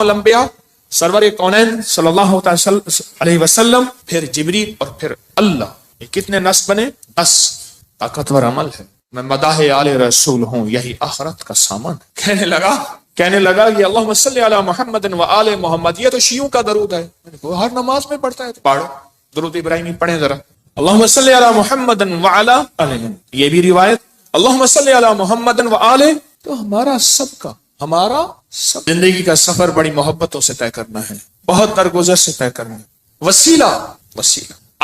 الانبیاء سرور کونین صلی اللہ علیہ وسلم، پھر جبریل اور پھر اللہ. یہ کتنے نصب بنے؟ 10. طاقتور عمل ہے. میں مداح آل رسول ہوں، یہی آخرت کا سامان. کہنے لگا یہ اللہم صلی علی محمد و آل محمد، یہ تو شیعوں کا درود ہے. وہ ہر نماز میں پڑھتا ہے، پڑھو درود ابراہیمی پڑھیں ذرا. اللہم صلی علی محمد و علی آل. یہ بھی روایت اللہم صلی علی محمد و آل. تو ہمارا سب زندگی کا سفر بڑی محبتوں سے طے کرنا ہے، بہت درگزر سے طے کرنا ہے. وسیلہ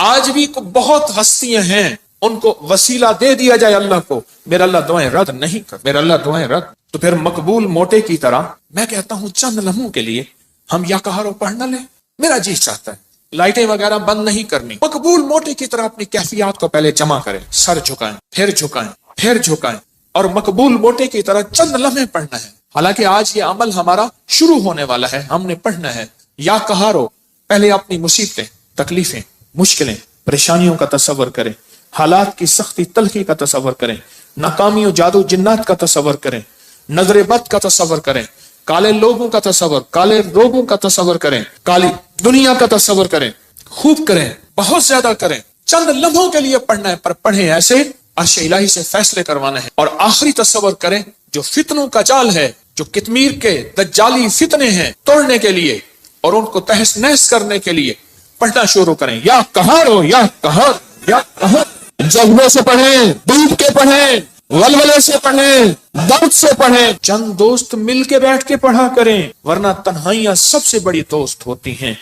آج بھی بہت ہستیاں ہیں، ان کو وسیلہ دے دیا جائے اللہ کو، میرا اللہ دعائیں رد نہیں کر، میرا اللہ دعائیں رد. تو پھر مقبول موٹے کی طرح میں کہتا ہوں چند لمحوں کے لیے ہم یا کہارو پڑھ نہ لیں. میرا جی چاہتا ہے لائٹیں وغیرہ بند نہیں کرنی، مقبول موٹے کی طرح اپنی کیفیات کو پہلے جمع کریں، سر جھکائیں پھر جھکائیں اور مقبول موٹے کی طرح چند لمحے پڑھنا ہے. حالانکہ آج یہ عمل ہمارا شروع ہونے والا ہے، ہم نے پڑھنا ہے. یا کہارو پہلے اپنی مصیبتیں، تکلیفیں، مشکلیں، پریشانیوں کا تصور کریں، حالات کی سختی تلخی کا تصور کریں، ناکامی و جادو جنات کا تصور کریں، نظر بد کا تصور کریں، کالے لوگوں کا تصور، کالے روگوں کا تصور کریں، کالی دنیا کا تصور کریں. خوب کریں، بہت زیادہ کریں. چند لمحوں کے لیے پڑھنا ہے، پر پڑھیں ایسے عرش الہی سے فیصلے کروانا ہے. اور آخری تصور کریں جو فتنوں کا جال ہے، جو کتمیر کے دجالی فتنے ہیں، توڑنے کے لیے اور ان کو تہس نہس کرنے کے لیے پڑھنا شروع کریں. یا کہارو یا کہار یا کہار. جذبے سے پڑھیں، ڈوب کے پڑھیں، ولولے سے پڑھیں، درد سے پڑھیں. چند دوست مل کے بیٹھ کے پڑھا کریں، ورنہ تنہائیاں سب سے بڑی دوست ہوتی ہیں.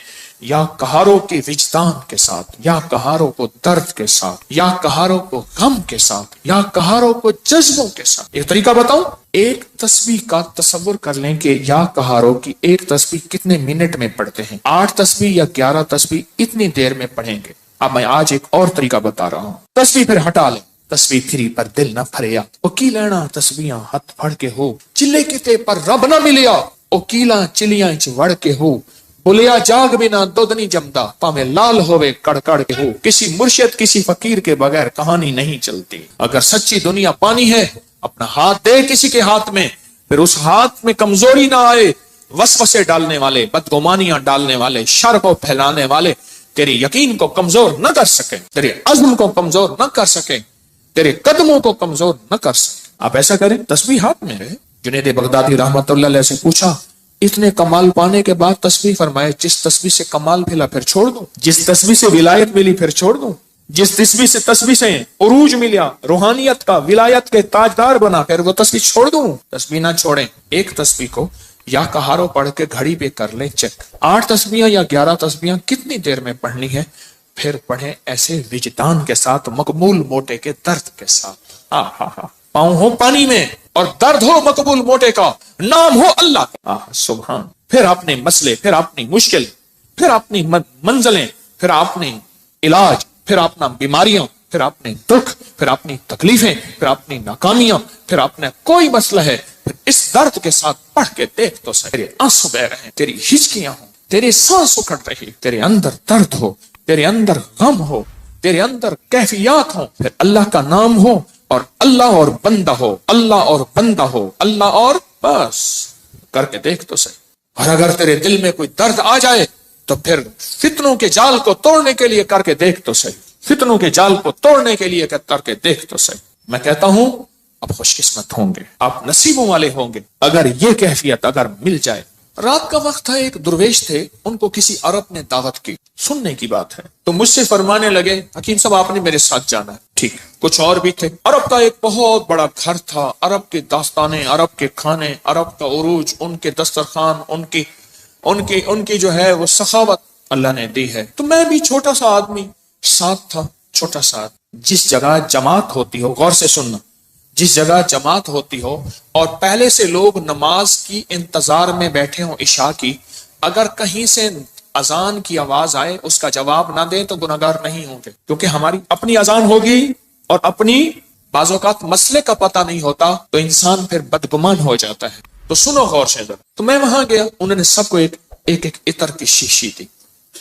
یا کہاروں کے وجدان کے ساتھ، یا کہاروں کو درد کے ساتھ، یا کہاروں کو غم کے ساتھ، یا کہاروں کو جذبوں کے ساتھ. ایک طریقہ بتاؤں، ایک تسبیح کا تصور کر لیں کہ یا کہاروں کی ایک تسبیح کتنے منٹ میں پڑھتے ہیں. 8 تسبیح یا 11 تسبیح اتنی دیر میں پڑھیں گے. اب میں آج ایک اور طریقہ بتا رہا ہوں. تسبیح پھر ہٹا لیں، تسبیح پھری پر دل نہ پھریا. او کی لینا تسبیحاں ہتھ پھڑ کے ہو، چلے کتے پر رب نہ ملیا. او کیلاں چلیاں چ وڑ کے ہو، بولیا جاگ بنا دودھ نہیں جمدا، پاویں لال ہوئے کڑ کڑ کے ہو. کسی مرشد کسی فقیر کے بغیر کہانی نہیں چلتی. اگر سچی دنیا پانی ہے، اپنا ہاتھ دے کسی کے ہاتھ میں، پھر اس ہاتھ میں کمزوری نہ آئے. وسوسے ڈالنے والے، بدگمانیاں ڈالنے والے، شر کو پھیلانے والے تیرے یقین کو کمزور نہ کر سکیں، تیرے عزم کو کمزور نہ کر سکیں، تیرے قدموں کو کمزور نہ کر سکیں. آپ ایسا کریں، تسبیح ہاتھ میں رہے. جنید بغدادی رحمت اللہ علیہ سے پوچھا اتنے کمال پانے کے بعد تسبیح، فرمائے جس تسبیح سے کمال ملا پھر چھوڑ دوں، جس تسبیح سے ولایت ملی پھر چھوڑ دوں، جس تسبیح سے عروج ملا، روحانیت کا، ولایت کے تاجدار بنا، پھر وہ تسبیح چھوڑ دوں. تسبیح نہ چھوڑیں. ایک تسبیح کو یا کہارو پڑھ کے گھڑی پہ کر لیں چیک. 8 تسبیحاں یا 11 تسبیحاں کتنی دیر میں پڑھنی ہے، پھر پڑھیں ایسے وجدان کے ساتھ، مقبول موٹے کے درد کے ساتھ. پاؤں ہو پانی میں اور درد ہو مقبول موٹے کا، نام ہو اللہ کا. سبحان. پھر اپنے مسئلے، پھر اپنی مشکل، پھر اپنی منزلیں، پھر اپنے علاج، پھر اپنا بیماریاں، پھر اپنے دکھ، پھر اپنی تکلیفیں، پھر اپنی ناکامیاں، پھر اپنا کوئی مسئلہ ہے، پھر اس درد کے ساتھ پڑھ کے دیکھ تو صحیح. تیرے آنسو بہ رہے ہیں، تیری ہچکیاں ہوں، تیرے سانس اکھڑ رہی، تیرے اندر درد ہو، تیرے اندر غم ہو، تیرے اندر کیفیات ہوں، پھر اللہ کا نام ہو اور اللہ اور بندہ ہو، اللہ اور بندہ ہو، اللہ اور بس کر کے دیکھ تو صحیح. اور اگر تیرے دل میں کوئی درد آ جائے تو پھر فتنوں کے جال کو توڑنے کے لیے کر کے دیکھ تو صحیح. فتنوں کے جال کو توڑنے کے لیے کر کے دیکھ تو صحیح. میں کہتا ہوں آپ خوش قسمت ہوں گے، آپ نصیبوں والے ہوں گے اگر یہ کیفیت اگر مل جائے. رات کا وقت تھا، ایک درویش تھے، ان کو کسی عرب نے دعوت کی. سننے کی بات ہے تو مجھ سے فرمانے لگے حکیم صاحب آپ نے میرے ساتھ جانا ہے. ٹھیک. کچھ اور بھی تھے. عرب کا ایک بہت بڑا گھر تھا، عرب کے داستانیں، عرب کے کھانے، عرب کا عروج، ان کے دسترخوان، ان کی جو ہے وہ سخاوت اللہ نے دی ہے. تو میں بھی چھوٹا سا آدمی ساتھ تھا، چھوٹا سا. جس جگہ جماعت ہوتی ہو، غور سے سننا، جس جگہ جماعت ہوتی ہو اور پہلے سے لوگ نماز کی انتظار میں بیٹھے ہوں عشاء کی، اگر کہیں سے اذان کی آواز آئے اس کا جواب نہ دیں تو گناہگار نہیں ہوں گے، کیونکہ ہماری اپنی اذان ہوگی اور اپنی بعض اوقات مسئلے کا پتہ نہیں ہوتا تو انسان پھر بدگمان ہو جاتا ہے. تو سنو غور سے ذرا. تو میں وہاں گیا، انہوں نے سب کو ایک عطر کی شیشی دی،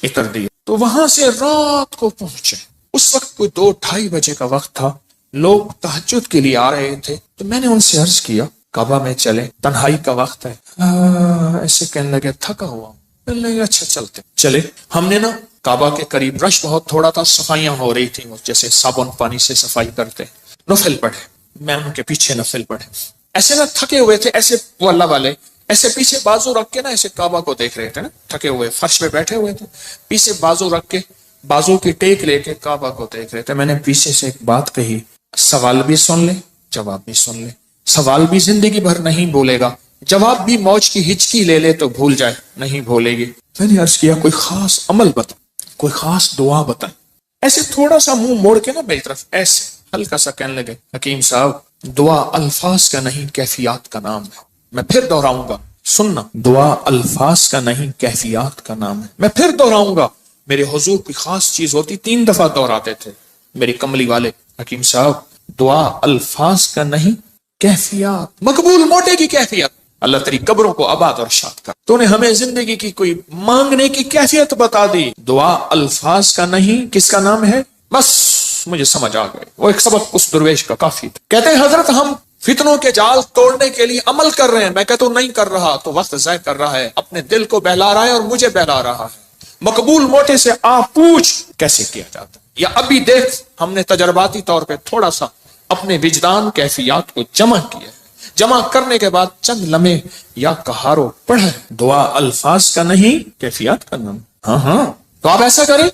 عطر دی. تو وہاں سے رات کو پہنچے. اس وقت کوئی 2-2:30 بجے کا وقت تھا، لوگ تہجد کے لیے آ رہے تھے. تو میں نے ان سے عرض کیا کعبہ میں چلے، تنہائی کا وقت ہے، ایسے کہنے لگے تھکا ہوا ہوں، کہنے لگے اچھا چلتے چلے۔ ہم نے نا کعبہ کے قریب رش بہت تھوڑا تھا، صفائیاں ہو رہی تھیں، جیسے صابن پانی سے صفائی کرتے، نفل پڑھے، میں ان کے پیچھے نفل پڑھے، ایسے نا تھکے ہوئے تھے، ایسے وہ اللہ والے ایسے پیچھے بازو رکھ کے نا ایسے کعبہ کو دیکھ رہے تھے نا، تھکے ہوئے فرش پہ بیٹھے ہوئے تھے، پیچھے بازو رکھ کے بازو کی ٹیک لے کے کعبہ کو دیکھ رہے تھے۔ میں نے پیچھے سے ایک بات کہی، سوال بھی سن لے جواب بھی سن لے، سوال بھی زندگی بھر نہیں بولے گا، جواب بھی موج کی ہچکی لے لے تو بھول جائے، نہیں بھولے گی۔ میں نے عرض کیا کوئی خاص عمل بتا، کوئی خاص دعا بتا۔ ایسے تھوڑا سا منہ موڑ کے نا میری طرف ایسے ہلکا سا کہنے لگے، حکیم صاحب دعا الفاظ کا نہیں کیفیات کا نام ہے۔ میں پھر دوہراؤں گا، سننا، دعا الفاظ کا نہیں کیفیات کا نام ہے۔ میں پھر دوہراؤں گا، میرے حضور کوئی خاص چیز ہوتی 3 دفعہ دوہراتے تھے میری کملی والے، حکیم صاحب دعا الفاظ کا نہیں کیفیات، مقبول موٹے کی کیفیت۔ اللہ تیری قبروں کو آباد اور شاد کر، تو نے ہمیں زندگی کی کوئی مانگنے کی کیفیت بتا دی۔ دعا الفاظ کا نہیں کس کا نام ہے؟ بس مجھے سمجھ آ گئے، وہ ایک سبق اس درویش کا کافی تھا۔ کہتے ہیں حضرت ہم فتنوں کے جال توڑنے کے لیے عمل کر رہے ہیں، میں کہتا ہوں نہیں کر رہا تو وقت ضائع کر رہا ہے، اپنے دل کو بہلا رہا ہے اور مجھے بہلا رہا ہے۔ مقبول موٹے سے آپ پوچھ کیسے کیا جاتا ہے، یا ابھی دیکھ ہم نے تجرباتی طور پہ تھوڑا سا اپنے وجدان کیفیات کو جمع کیا ہے، جمع کرنے کے بعد چند لمحے یا کہارو پڑھے، دعا الفاظ کا نہیں کیفیات کا نام۔ ہاں تو آپ ایسا کریں،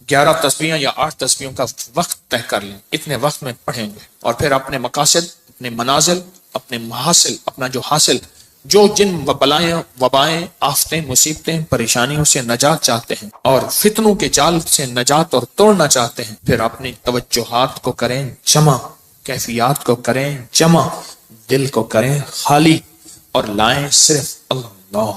11 تسبیحیں یا 8 تسبیحوں کا وقت طے کر لیں، اتنے وقت میں پڑھیں گے، اور پھر اپنے مقاصد، اپنے منازل، اپنے محاصل، اپنا جو حاصل، جو جن بلائیں، وبائیں، آفتیں، مصیبتیں، پریشانیوں سے نجات چاہتے ہیں اور فتنوں کے جال سے نجات اور توڑنا چاہتے ہیں، پھر اپنی توجہات کو کریں جمع، کیفیات کو کریں جمع، دل کو کریں خالی اور لائیں صرف اللہ،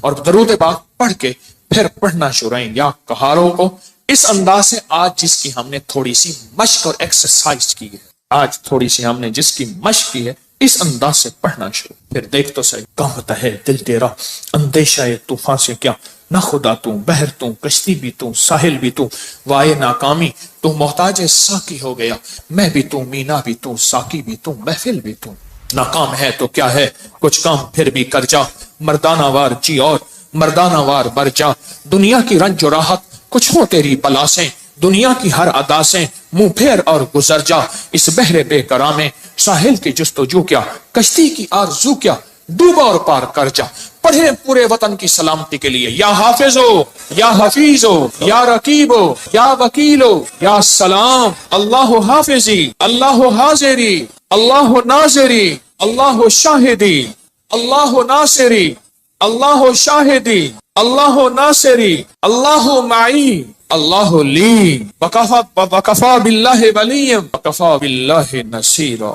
اور درود پاک پڑھ کے پھر پڑھنا شروع کریں یا کہاروں کو اس انداز سے آج جس کی ہم نے تھوڑی سی مشق اور ایکسرسائز کی ہے، آج تھوڑی سی ہم نے جس کی مشق کی ہے اس انداز سے پڑھنا شروع، پھر دیکھ تو صحیح کانپتا ہے دل تیرا اندیشہ طوفان سے کیا، نہ خدا تو بحر تو کشتی بھی تو ساحل بھی تو، وائے ناکامی تو محتاج ساقی ہو گیا، میں بھی تو مینا بھی تو ساقی بھی تو محفل بھی تو، ناکام ہے تو کیا ہے کچھ کام پھر بھی کر جا، مردانہ وار جی اور مردانہ وار بر جا، دنیا کی رنج و راحت کچھ ہو تیری بلا سے، دنیا کی ہر ادا سے منہ پھیر اور گزر جا، اس بحر بے قرار میں ساحل کی جستجو کیا، کشتی کی آرزو کیا، ڈوبا اور پار کر جا، پڑھے پورے وطن کی سلامتی کے لیے یا حافظ ہو یا حفیظ ہو یا رقیب ہو یا وکیل ہو یا سلام، اللہ حافظی اللہ حاضری اللہ ناظری اللہ شاہدی اللہ ناصری اللہ شاہدی اللہ ناصری اللہ معی اللہ لی وکفا باللہ ولی وکفا باللہ نصیرا۔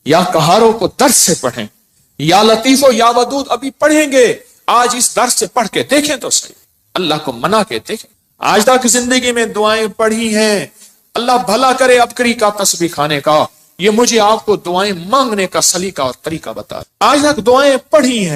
یا کہاروں کو درس سے پڑھیں، یا لطیف و یا ودود ابھی پڑھیں گے، آج اس درس سے پڑھ کے دیکھیں تو صحیح، اللہ کو منا کے دیکھیں۔ آج تک زندگی میں دعائیں پڑھی ہیں، اللہ بھلا کرے ابکری کا تسبیح کھانے کا، یہ مجھے آپ کو دعائیں مانگنے کا سلیقہ اور طریقہ بتا۔ آج تک دعائیں پڑھی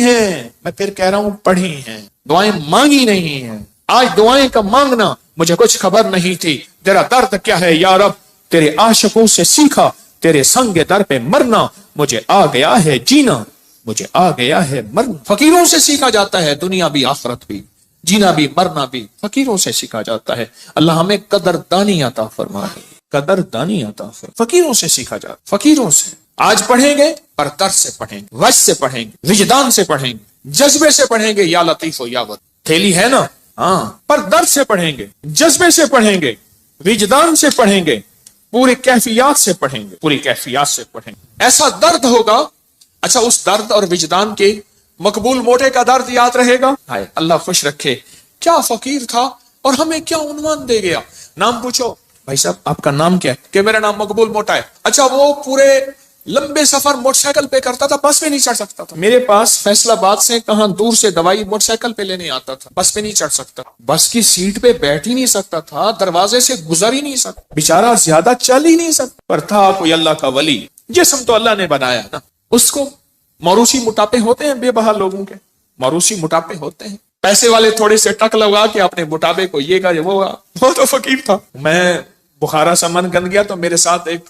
ہیں، میں پھر کہہ رہا ہوں پڑھی ہیں، دعائیں مانگی نہیں ہیں۔ آج دعائیں کا مانگنا مجھے کچھ خبر نہیں تھی، تیرا درد کیا ہے یا رب، تیرے عاشقوں سے سیکھا، تیرے سنگ در پہ مرنا، مجھے آ گیا ہے جینا، مجھے آ گیا ہے مرنا۔ فقیروں سے سیکھا جاتا ہے دنیا بھی آخرت بھی، جینا بھی مرنا بھی فقیروں سے سیکھا جاتا ہے۔ اللہ ہمیں قدردانی عطا فرمائے، قدردانی عطا فرمائے۔ فقیروں سے سیکھا جاتا، فقیروں سے۔ آج پڑھیں گے پر درد سے پڑھیں گے، وجد سے پڑھیں گے، وجدان سے پڑھیں گے، جذبے سے پڑھیں گے، یا لطیف و یا ود تھیلی ہے نا، ہاں، پر درد سے پڑھیں گے، جذبے سے پڑھیں گے، وجدان سے پڑھیں گے، پوری کیفیات سے پڑھیں گے، پوری کیفیات سے پڑھیں گے۔ ایسا درد ہوگا، اچھا اس درد اور وجدان کے مقبول موٹے کا درد یاد رہے گا، ہائے اللہ خوش رکھے، کیا فقیر تھا اور ہمیں کیا عنوان دے گیا۔ نام پوچھو، بھائی صاحب آپ کا نام کیا ہے؟ کہ میرا نام مقبول موٹا ہے۔ اچھا وہ پورے لمبے سفر موٹر سائیکل پہ کرتا تھا، بس پہ نہیں چڑھ سکتا تھا۔ میرے پاس فیصل آباد سے کہاں دور سے دوائی موٹر سائیکل پہ لینے آتا تھا، بس پہ نہیں چڑھ سکتا، بس کی سیٹ پہ بیٹھ ہی نہیں سکتا تھا، دروازے سے گزر ہی نہیں سکتا، بیچارہ زیادہ چل ہی نہیں سکتا، پر تھا کوئی اللہ کا ولی۔ جسم تو اللہ نے بنایا نا، اس کو موروثی موٹاپے ہوتے ہیں، بے بہا لوگوں کے موروثی موٹاپے ہوتے ہیں، پیسے والے تھوڑے سے ٹک لگا کے اپنے موٹاپے کو یہ کا وہ تو فقیر تھا۔ میں بخارا سا من گن گیا تو میرے ساتھ ایک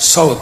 100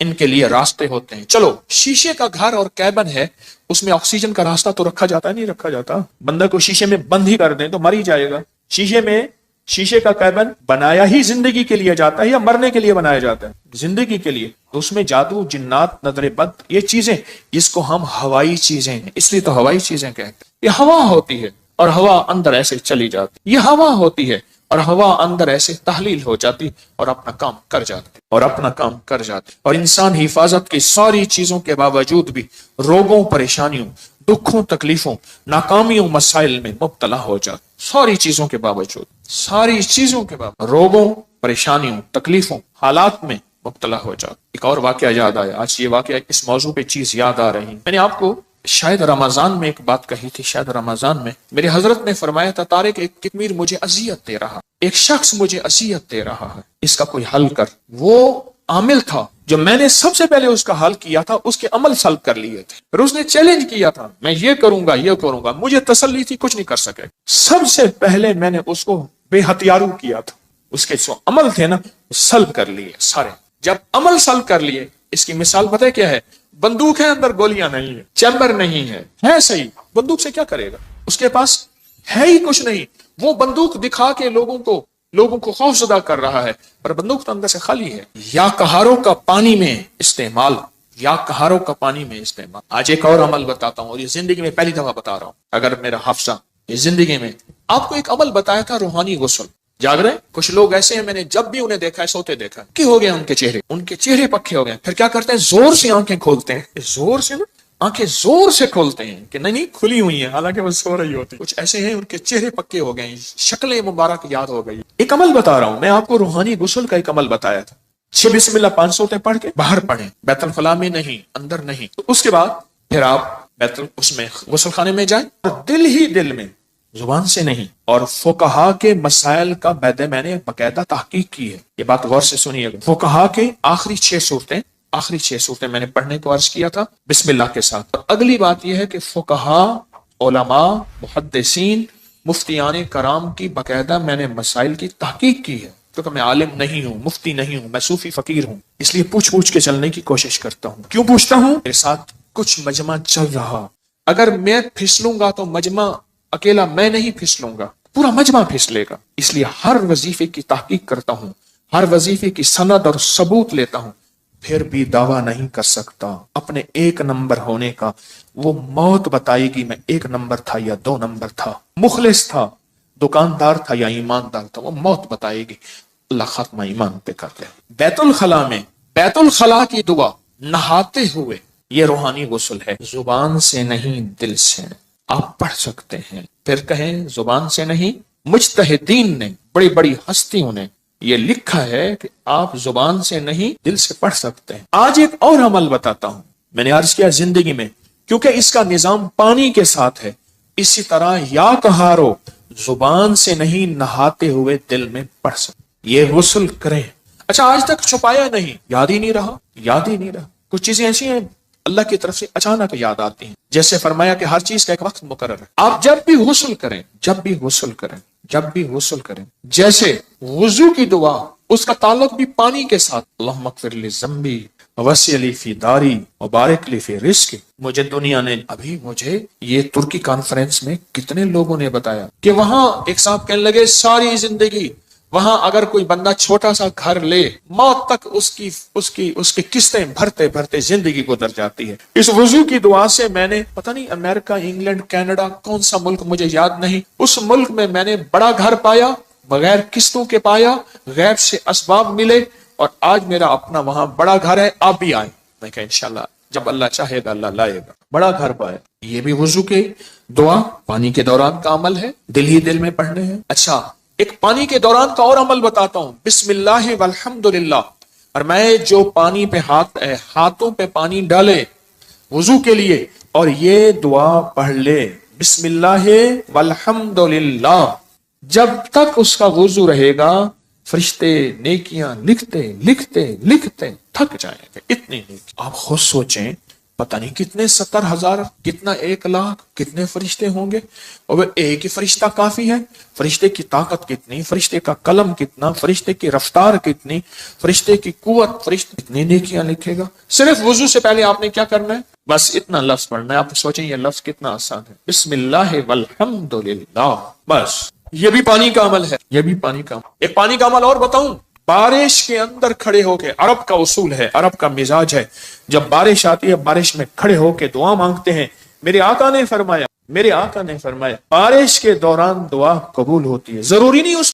ان کے لیے راستے ہوتے ہیں. چلو شیشے کا گھر اور کیبن ہے, اس میں آکسیجن کا راستہ تو رکھا جاتا ہے, نہیں رکھا جاتا. بندہ کو شیشے میں بند ہی کر دیں تو مر ہی جائے گا. شیشے کا کیبن بنایا ہی زندگی کے لیے جاتا ہے یا مرنے کے لیے بنایا جاتا ہے؟ زندگی کے لیے. تو اس میں جادو, جنات, نظر بد, یہ چیزیں جس کو ہم ہوائی چیزیں ہیں, اس لیے تو ہوائی چیزیں کہتے ہیں. یہ ہوا ہوتی ہے اور ہوا اندر ایسے چلی جاتی, یہ ہوا ہوتی ہے اور ہوا اندر ایسے تحلیل ہو جاتی اور اپنا کام کر جاتی. اور انسان حفاظت کی ساری چیزوں کے باوجود بھی روگوں, پریشانیوں, دکھوں, تکلیفوں, ناکامیوں, مسائل میں مبتلا ہو جاتا. ساری چیزوں کے باوجود روگوں, پریشانیوں, تکلیفوں, حالات میں مبتلا ہو جاتا. ایک اور واقعہ یاد آیا, آج یہ واقعہ اس موضوع پہ چیز یاد آ رہی. میں نے آپ کو شاید رمضان میں ایک بات کہی تھی, شاید رمضان میں میرے حضرت نے فرمایا تھا, طارق ایک کتمیر مجھے اذیت دے رہا, ایک شخص مجھے اذیت دے رہا ہے, اس کا کوئی حل کر. وہ عامل تھا جو میں نے سب سے پہلے اس کا حل کیا تھا, اس کے عمل سلب کر لیے تھے. پھر اس نے چیلنج کیا تھا, میں یہ کروں گا, مجھے تسلی تھی کچھ نہیں کر سکے. سب سے پہلے میں نے اس کو بے ہتھیارو کیا تھا, اس کے جو عمل تھے نا سلب کر لیے سارے. جب عمل سلب کر لیے, اس کی مثال پتہ ہے کیا ہے؟ بندوق ہے, اندر گولیاں نہیں ہے, چیمبر نہیں ہے صحیح, بندوق سے کیا کرے گا؟ اس کے پاس ہے ہی کچھ نہیں. وہ بندوق دکھا کے لوگوں کو خوف زدہ کر رہا ہے, پر بندوق تو اندر سے خالی ہے. یا کہاروں کا پانی میں استعمال. آج ایک اور عمل بتاتا ہوں, اور یہ زندگی میں پہلی دفعہ بتا رہا ہوں, اگر میرا حافظہ یہ زندگی میں آپ کو ایک عمل بتایا تھا, روحانی غسل. جاگ رہے کچھ لوگ ایسے ہیں, میں نے جب بھی انہیں دیکھا ہے سوتے دیکھا کہ ہو گیا ان کے چہرے پکے ہو گئے. پھر کیا کرتے ہیں؟ زور سے آنکھیں کھولتے ہیں, آنکھیں زور سے کھولتے ہیں کہ نہیں کھلی ہوئی ہیں, حالانکہ وہ سو رہی ہوتی. کچھ ایسے ہیں ان کے چہرے پکے ہو گئے ہیں, شکلیں مبارک یاد ہو گئی. ایک عمل بتا رہا ہوں میں آپ کو, روحانی غسل کا ایک عمل بتایا تھا. 6 بسم اللہ 5 صورتیں پڑھ کے باہر پڑھیں, بیت الخلاء میں نہیں, اندر نہیں. تو اس کے بعد پھر آپ اس میں غسل خانے میں جائیں, اور دل ہی دل میں, زبان سے نہیں. اور فقہا کے مسائل کا میں نے باقاعدہ تحقیق کی ہے, یہ بات غور سے سنیے گا. فقہا کے آخری 6 صورتیں میں نے پڑھنے کو عرض کیا تھا بسم اللہ کے ساتھ. اور اگلی بات یہ ہے کہ فقہا, علماء, محدثین, مفتیان کرام کی باقاعدہ میں نے مسائل کی تحقیق کی ہے, کیونکہ میں عالم نہیں ہوں, مفتی نہیں ہوں, میں صوفی فقیر ہوں, اس لیے پوچھ کے چلنے کی کوشش کرتا ہوں. کیوں پوچھتا ہوں؟ میرے ساتھ کچھ مجمع چل رہا, اگر میں پھسلوں گا تو مجمع اکیلا میں نہیں پھسلوں گا, پورا مجمع پھسلے گا. اس لیے ہر وظیفے کی تحقیق کرتا ہوں, ہر وظیفے کی سند اور ثبوت لیتا ہوں, پھر بھی دعویٰ نہیں کر سکتا اپنے 1 نمبر ہونے کا. وہ موت بتائے گی میں 1 نمبر تھا یا 2 نمبر تھا, مخلص تھا, دکاندار تھا یا ایماندار تھا, وہ موت بتائے گی. اللہ خاتمہ ایمان پہ کرتے ہیں. بیت الخلاء کی دعا نہاتے ہوئے, یہ روحانی غسل ہے, زبان سے نہیں دل سے. آپ پڑھ سکتے ہیں, پھر کہیں زبان سے نہیں. مجتہدین نے, بڑی بڑی ہستیوں نے یہ لکھا ہے کہ آپ زبان سے نہیں دل سے پڑھ سکتے ہیں. آج ایک اور عمل بتاتا ہوں, میں نے عرض کیا زندگی میں, کیونکہ اس کا نظام پانی کے ساتھ ہے, اسی طرح یا کہارو, زبان سے نہیں نہاتے ہوئے دل میں پڑھ سکتے, یہ غسل کریں. اچھا آج تک چھپایا نہیں, یاد ہی نہیں رہا. کچھ چیزیں ایسی ہیں اللہ کی طرف سے اچانک یاد آتی ہیں, جیسے فرمایا کہ ہر چیز کا ایک وقت مقرر ہے. آپ جب بھی غسل کریں, جیسے وضو کی دعا, اس کا تعلق بھی پانی کے ساتھ. اللہم اغفر لی ذنبی وسع لی فی داری وبارک لی فی رزقی. مجھے دنیا نے, ابھی مجھے یہ ترکی کانفرنس میں کتنے لوگوں نے بتایا کہ وہاں ایک صاحب کہنے لگے ساری زندگی وہاں اگر کوئی بندہ چھوٹا سا گھر لے, موت تک اس کی قسطیں بھرتے زندگی گزر جاتی ہے. اس وضو کی دعا سے میں نے پتہ نہیں امریکہ, انگلینڈ, کینیڈا, کون سا ملک مجھے یاد نہیں, اس ملک میں میں نے بڑا گھر پایا, بغیر قسطوں کے پایا, غیب سے اسباب ملے, اور آج میرا اپنا وہاں بڑا گھر ہے. آپ بھی آئیں. میں کہا انشاءاللہ جب اللہ چاہے گا اللہ لائے گا. بڑا گھر پایا. یہ بھی وضو کے دعا پانی کے دوران کا عمل ہے, دل ہی دل میں پڑھنے ہیں. اچھا ایک پانی کے دوران کا اور عمل بتاتا ہوں, بسم اللہ والحمدللہ. اور میں جو پانی پہ ہاتھوں پہ پانی ڈالے وضو کے لیے, اور یہ دعا پڑھ لے بسم اللہ والحمدللہ, جب تک اس کا وضو رہے گا فرشتے نیکیاں لکھتے تھک جائیں گے. اتنی نیکی. آپ خود سوچیں, پتہ نہیں کتنے 70,000 کتنا 1,00,000 کتنے فرشتے ہوں گے، اور ایک ہی فرشتہ کافی ہے؟ فرشتے کی طاقت کتنی، فرشتے کا قلم کتنا، فرشتے کی رفتار کتنی، فرشتے کی قوت، فرشتے کتنی نیکیاں لکھے گا۔ صرف وضو سے پہلے آپ نے کیا کرنا ہے؟ بس اتنا لفظ پڑھنا ہے۔ آپ سوچیں یہ لفظ کتنا آسان ہے، بسم اللہ والحمدللہ، بس یہ بھی پانی کا عمل ہے، یہ بھی پانی کا عمل۔ ایک پانی کا عمل اور بتاؤں، بارش کے اندر کھڑے ہو کے، عرب کا اصول ہے، عرب کا مزاج ہے، جب بارش آتی ہے بارش میں کھڑے ہو کے دعا مانگتے ہیں۔ میرے آقا نے فرمایا بارش کے دوران دعا قبول ہوتی ہے، ضروری نہیں اس